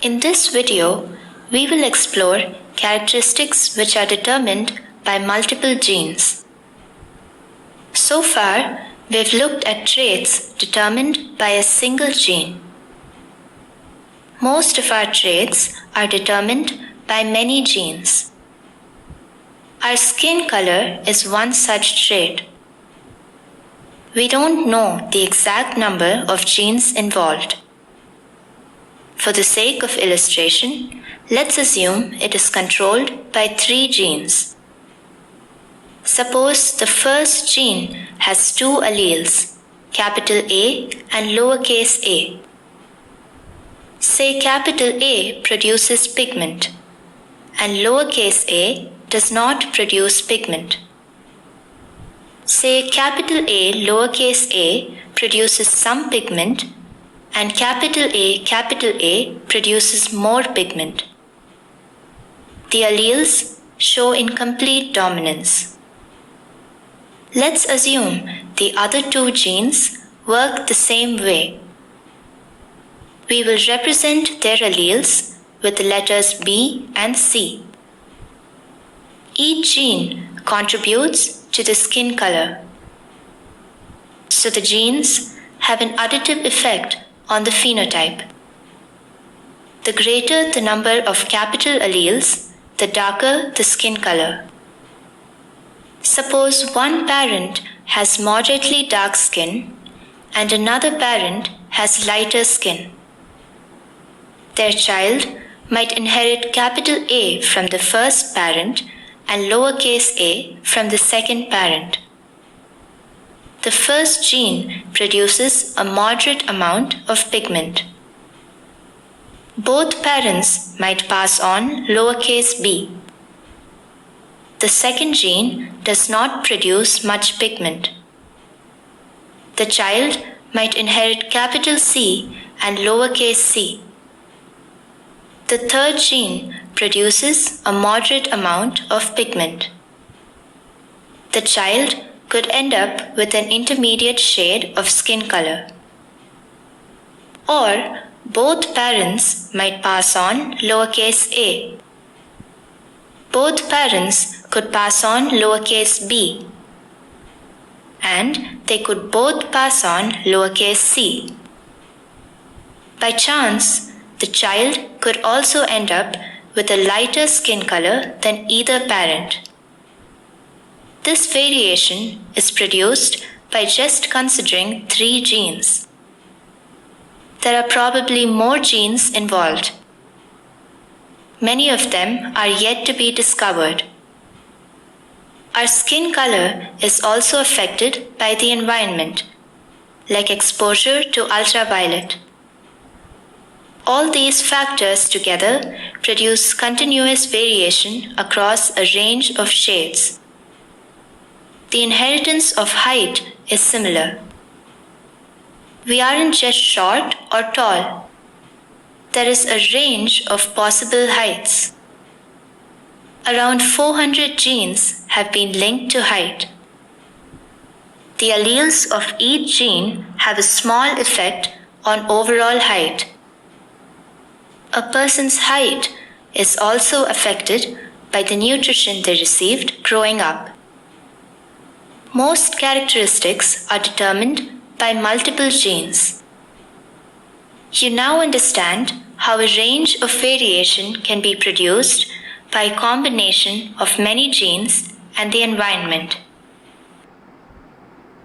In this video, we will explore characteristics which are determined by multiple genes. So far, we've looked at traits determined by a single gene. Most of our traits are determined by many genes. Our skin color is one such trait. We don't know the exact number of genes involved. For the sake of illustration, let's assume it is controlled by 3 genes. Suppose the first gene has 2 alleles, capital A and lowercase a. Say capital A produces pigment and lowercase a does not produce pigment. Say capital A lowercase a produces some pigment and capital A produces more pigment. The alleles show incomplete dominance. Let's assume the other 2 genes work the same way. We will represent their alleles with the letters B and C. Each gene contributes to the skin color. So the genes have an additive effect on the phenotype. The greater the number of capital alleles, the darker the skin color. Suppose one parent has moderately dark skin and another parent has lighter skin. Their child might inherit capital A from the first parent and lowercase a from the second parent. The first gene produces a moderate amount of pigment. Both parents might pass on lowercase b. The second gene does not produce much pigment. The child might inherit capital C and lowercase c. The third gene produces a moderate amount of pigment. The child could end up with an intermediate shade of skin color. Or both parents might pass on lowercase a. Both parents could pass on lowercase b. And they could both pass on lowercase c. By chance, the child could also end up with a lighter skin color than either parent. This variation is produced by just considering 3 genes. There are probably more genes involved. Many of them are yet to be discovered. Our skin color is also affected by the environment, like exposure to ultraviolet. All these factors together produce continuous variation across a range of shades. The inheritance of height is similar. We aren't just short or tall. There is a range of possible heights. Around 400 genes have been linked to height. The alleles of each gene have a small effect on overall height. A person's height is also affected by the nutrition they received growing up. Most characteristics are determined by multiple genes. You now understand how a range of variation can be produced by a combination of many genes and the environment.